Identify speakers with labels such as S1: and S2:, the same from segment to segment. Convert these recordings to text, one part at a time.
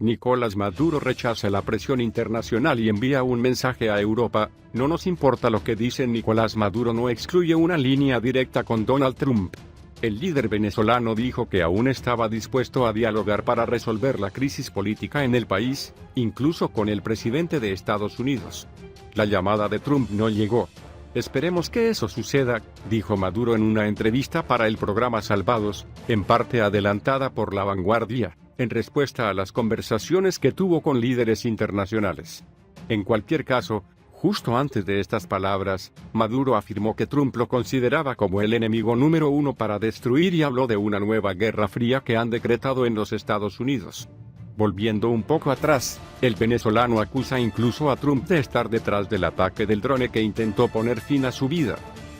S1: Nicolás Maduro rechaza la presión internacional y envía un mensaje a Europa: no nos importa lo que dicen. Nicolás Maduro no excluye una línea directa con Donald Trump. El líder venezolano dijo que aún estaba dispuesto a dialogar para resolver la crisis política en el país, incluso con el presidente de Estados Unidos. La llamada de Trump no llegó. Esperemos que eso suceda, dijo Maduro en una entrevista para el programa Salvados, en parte adelantada por La Vanguardia, en respuesta a las conversaciones que tuvo con líderes internacionales. En cualquier caso, justo antes de estas palabras, Maduro afirmó que Trump lo consideraba como el enemigo número uno para destruir y habló de una nueva guerra fría que han decretado en los Estados Unidos. Volviendo un poco atrás, el venezolano acusa incluso a Trump de estar detrás del ataque del drone que intentó poner fin a su vida.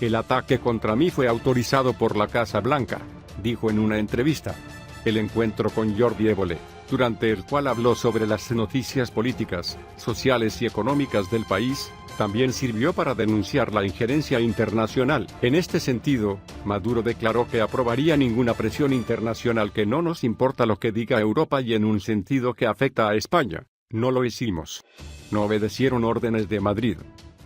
S1: El ataque contra mí fue autorizado por la Casa Blanca, dijo en una entrevista. El encuentro con Jordi Évole, durante el cual habló sobre las noticias políticas, sociales y económicas del país, también sirvió para denunciar la injerencia internacional. En este sentido, Maduro declaró que aprobaría ninguna presión internacional, que no nos importa lo que diga Europa, y en un sentido que afecta a España, no lo hicimos. No obedecieron órdenes de Madrid.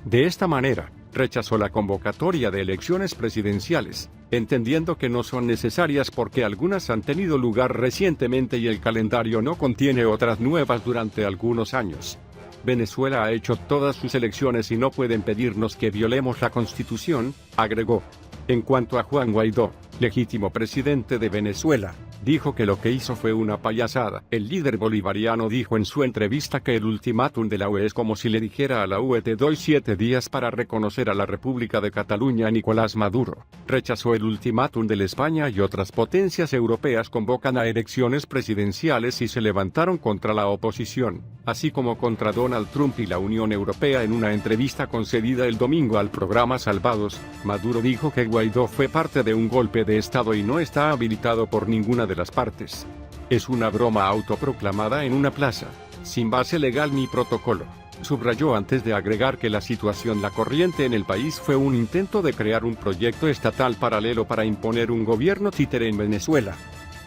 S1: De esta manera, rechazó la convocatoria de elecciones presidenciales, entendiendo que no son necesarias porque algunas han tenido lugar recientemente y el calendario no contiene otras nuevas durante algunos años. Venezuela ha hecho todas sus elecciones y no pueden pedirnos que violemos la Constitución, agregó. En cuanto a Juan Guaidó, legítimo presidente de Venezuela, dijo que lo que hizo fue una payasada. El líder bolivariano dijo en su entrevista que el ultimátum de la UE es como si le dijera a la UE: te doy 7 días para reconocer a la República de Cataluña. Nicolás Maduro rechazó el ultimátum de España y otras potencias europeas convocan a elecciones presidenciales y se levantaron contra la oposición, así como contra Donald Trump y la Unión Europea. En una entrevista concedida el domingo al programa Salvados, Maduro dijo que Guaidó fue parte de un golpe de Estado y no está habilitado por ninguna de las partes. Es una broma autoproclamada en una plaza, sin base legal ni protocolo. Subrayó antes de agregar que la situación la corriente en el país fue un intento de crear un proyecto estatal paralelo para imponer un gobierno títere en Venezuela.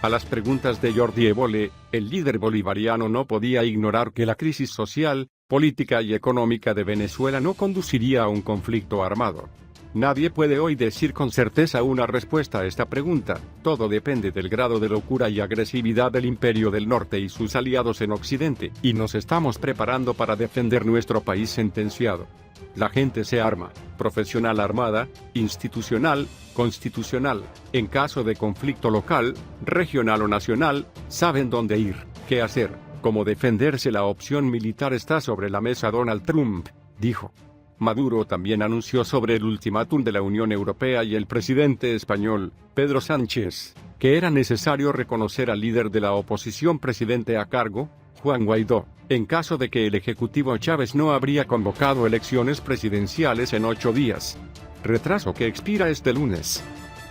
S1: A las preguntas de Jordi Évole, el líder bolivariano no podía ignorar que la crisis social, política y económica de Venezuela no conduciría a un conflicto armado. Nadie puede hoy decir con certeza una respuesta a esta pregunta. Todo depende del grado de locura y agresividad del Imperio del Norte y sus aliados en Occidente, y nos estamos preparando para defender nuestro país, sentenciado. La gente se arma, profesional, armada, institucional, constitucional. En caso de conflicto local, regional o nacional, saben dónde ir, qué hacer, cómo defenderse. La opción militar está sobre la mesa. Donald Trump dijo. Maduro también anunció sobre el ultimátum de la Unión Europea y el presidente español, Pedro Sánchez, que era necesario reconocer al líder de la oposición presidente a cargo, Juan Guaidó, en caso de que el Ejecutivo Chávez no habría convocado elecciones presidenciales en 8 días. Retraso que expira este lunes.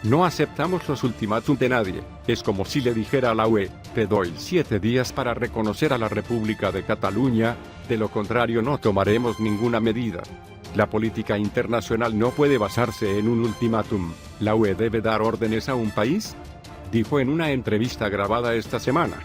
S1: No aceptamos los ultimátums de nadie. Es como si le dijera a la UE: te doy 7 días para reconocer a la República de Cataluña, de lo contrario no tomaremos ninguna medida. La política internacional no puede basarse en un ultimátum. ¿La UE debe dar órdenes a un país?, dijo en una entrevista grabada esta semana.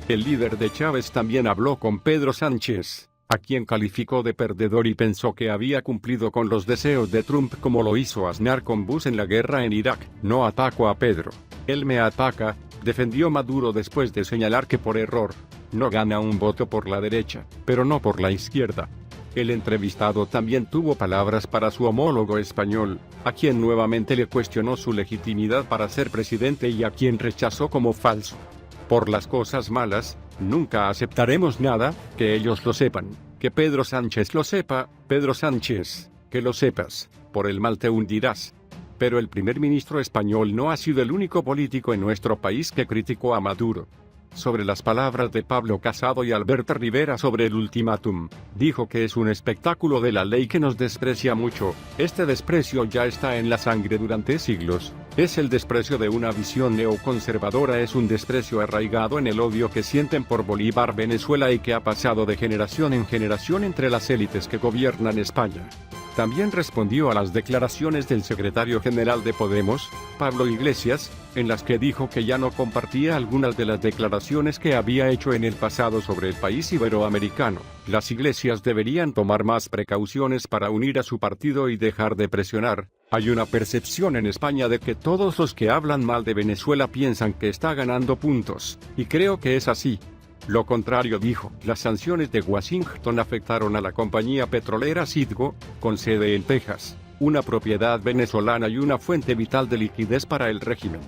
S1: El líder de Chávez también habló con Pedro Sánchez, a quien calificó de perdedor y pensó que había cumplido con los deseos de Trump como lo hizo Aznar con Bush en la guerra en Irak. No ataco a Pedro, él me ataca, defendió Maduro después de señalar que por error no gana un voto por la derecha, pero no por la izquierda. El entrevistado también tuvo palabras para su homólogo español, a quien nuevamente le cuestionó su legitimidad para ser presidente y a quien rechazó como falso. Por las cosas malas, nunca aceptaremos nada, que ellos lo sepan, que Pedro Sánchez lo sepa. Pedro Sánchez, que lo sepas, por el mal te hundirás. Pero el primer ministro español no ha sido el único político en nuestro país que criticó a Maduro. Sobre las palabras de Pablo Casado y Alberto Rivera sobre el ultimátum, dijo que es un espectáculo de la ley que nos desprecia mucho. Este desprecio ya está en la sangre durante siglos. Es el desprecio de una visión neoconservadora, es un desprecio arraigado en el odio que sienten por Bolívar, Venezuela, y que ha pasado de generación en generación entre las élites que gobiernan España. También respondió a las declaraciones del secretario general de Podemos, Pablo Iglesias, en las que dijo que ya no compartía algunas de las declaraciones que había hecho en el pasado sobre el país iberoamericano. Las iglesias deberían tomar más precauciones para unir a su partido y dejar de presionar. Hay una percepción en España de que todos los que hablan mal de Venezuela piensan que está ganando puntos, y creo que es así. Lo contrario, dijo. Las sanciones de Washington afectaron a la compañía petrolera Citgo, con sede en Texas, una propiedad venezolana y una fuente vital de liquidez para el régimen.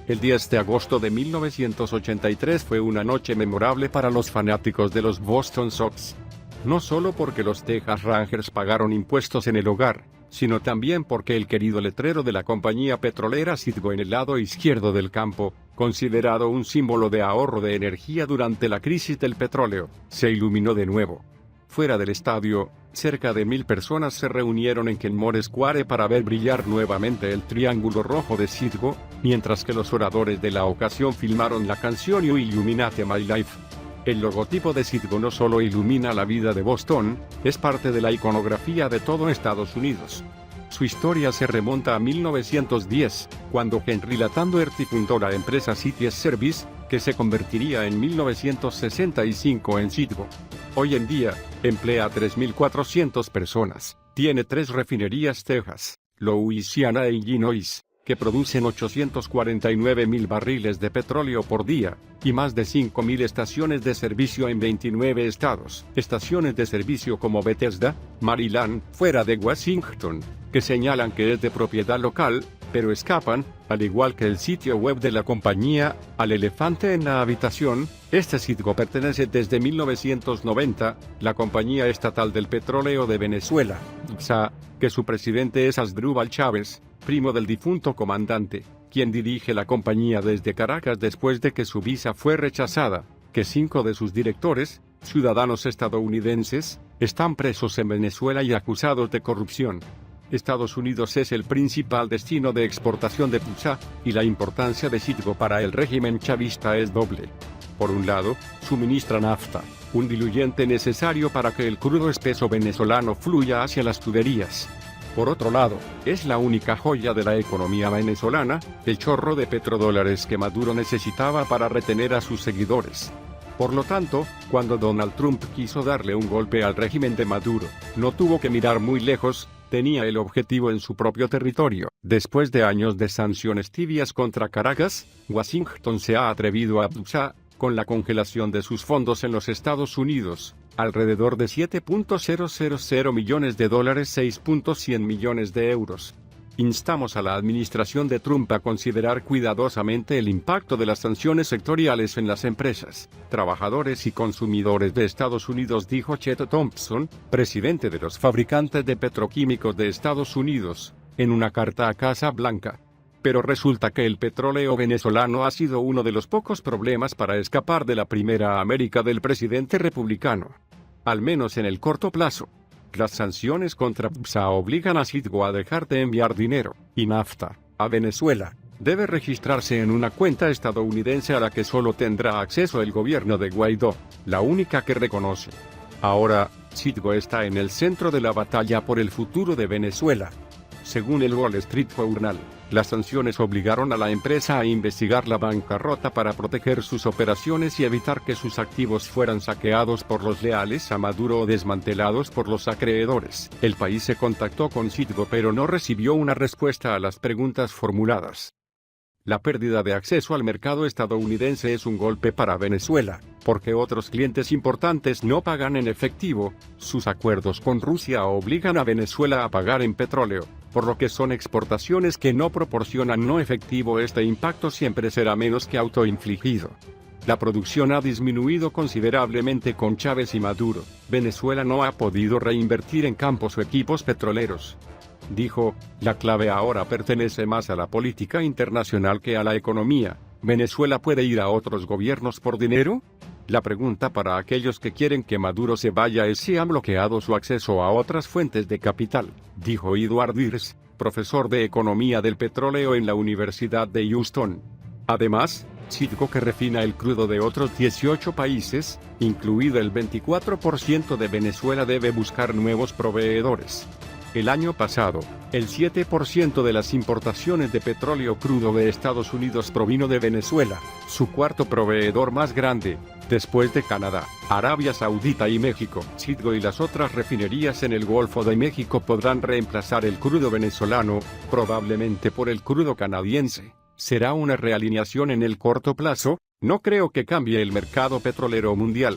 S1: El 10 de agosto de 1983 fue una noche memorable para los fanáticos de los Boston Sox. No solo porque los Texas Rangers pagaron impuestos en el hogar, sino también porque el querido letrero de la compañía petrolera Citgo en el lado izquierdo del campo, considerado un símbolo de ahorro de energía durante la crisis del petróleo, se iluminó de nuevo. Fuera del estadio, cerca de 1000 personas se reunieron en Kenmore Square para ver brillar nuevamente el triángulo rojo de Citgo, mientras que los oradores de la ocasión filmaron la canción You Illuminate My Life. El logotipo de Citgo no solo ilumina la vida de Boston, es parte de la iconografía de todo Estados Unidos. Su historia se remonta a 1910, cuando Henry Latham-Doherty fundó la empresa Cities Service, que se convertiría en 1965 en Citgo. Hoy en día, emplea a 3.400 personas, tiene 3 refinerías Texas, Louisiana e Illinois, que producen 849.000 barriles de petróleo por día, y más de 5.000 estaciones de servicio en 29 estados. Estaciones de servicio como Bethesda, Maryland, fuera de Washington, que señalan que es de propiedad local, pero escapan, al igual que el sitio web de la compañía, al elefante en la habitación. Este Citgo pertenece desde 1990, la compañía estatal del petróleo de Venezuela, PDVSA, que su presidente es Asdrúbal Chávez, primo del difunto comandante, quien dirige la compañía desde Caracas después de que su visa fue rechazada, que 5 de sus directores, ciudadanos estadounidenses, están presos en Venezuela y acusados de corrupción. Estados Unidos es el principal destino de exportación de PDVSA, y la importancia de Citgo para el régimen chavista es doble. Por un lado, suministra nafta, un diluyente necesario para que el crudo espeso venezolano fluya hacia las tuberías. Por otro lado, es la única joya de la economía venezolana, el chorro de petrodólares que Maduro necesitaba para retener a sus seguidores. Por lo tanto, cuando Donald Trump quiso darle un golpe al régimen de Maduro, no tuvo que mirar muy lejos, tenía el objetivo en su propio territorio. Después de años de sanciones tibias contra Caracas, Washington se ha atrevido a PDVSA, con la congelación de sus fondos en los Estados Unidos, alrededor de $7.000 millones, 6.100 millones de euros. Instamos a la administración de Trump a considerar cuidadosamente el impacto de las sanciones sectoriales en las empresas, trabajadores y consumidores de Estados Unidos, dijo Chet Thompson, presidente de los fabricantes de petroquímicos de Estados Unidos, en una carta a Casa Blanca. Pero resulta que el petróleo venezolano ha sido uno de los pocos problemas para escapar de la primera América del presidente republicano. Al menos en el corto plazo. Las sanciones contra PDVSA obligan a Citgo a dejar de enviar dinero y nafta a Venezuela. Debe registrarse en una cuenta estadounidense a la que solo tendrá acceso el gobierno de Guaidó, la única que reconoce. Ahora, Citgo está en el centro de la batalla por el futuro de Venezuela. Según el Wall Street Journal, las sanciones obligaron a la empresa a investigar la bancarrota para proteger sus operaciones y evitar que sus activos fueran saqueados por los leales a Maduro o desmantelados por los acreedores. El país se contactó con Citgo pero no recibió una respuesta a las preguntas formuladas. La pérdida de acceso al mercado estadounidense es un golpe para Venezuela, porque otros clientes importantes no pagan en efectivo. Sus acuerdos con Rusia obligan a Venezuela a pagar en petróleo, por lo que son exportaciones que no proporcionan no efectivo. Este impacto siempre será menos que autoinfligido. La producción ha disminuido considerablemente con Chávez y Maduro. Venezuela no ha podido reinvertir en campos o equipos petroleros. Dijo, la clave ahora pertenece más a la política internacional que a la economía. ¿Venezuela puede ir a otros gobiernos por dinero? La pregunta para aquellos que quieren que Maduro se vaya es si han bloqueado su acceso a otras fuentes de capital, dijo Edward Dears, profesor de Economía del Petróleo en la Universidad de Houston. Además, Citgo, que refina el crudo de otros 18 países, incluido el 24% de Venezuela, debe buscar nuevos proveedores. El año pasado, el 7% de las importaciones de petróleo crudo de Estados Unidos provino de Venezuela, su cuarto proveedor más grande, después de Canadá, Arabia Saudita y México. Citgo y las otras refinerías en el Golfo de México podrán reemplazar el crudo venezolano, probablemente por el crudo canadiense. ¿Será una realineación en el corto plazo? No creo que cambie el mercado petrolero mundial.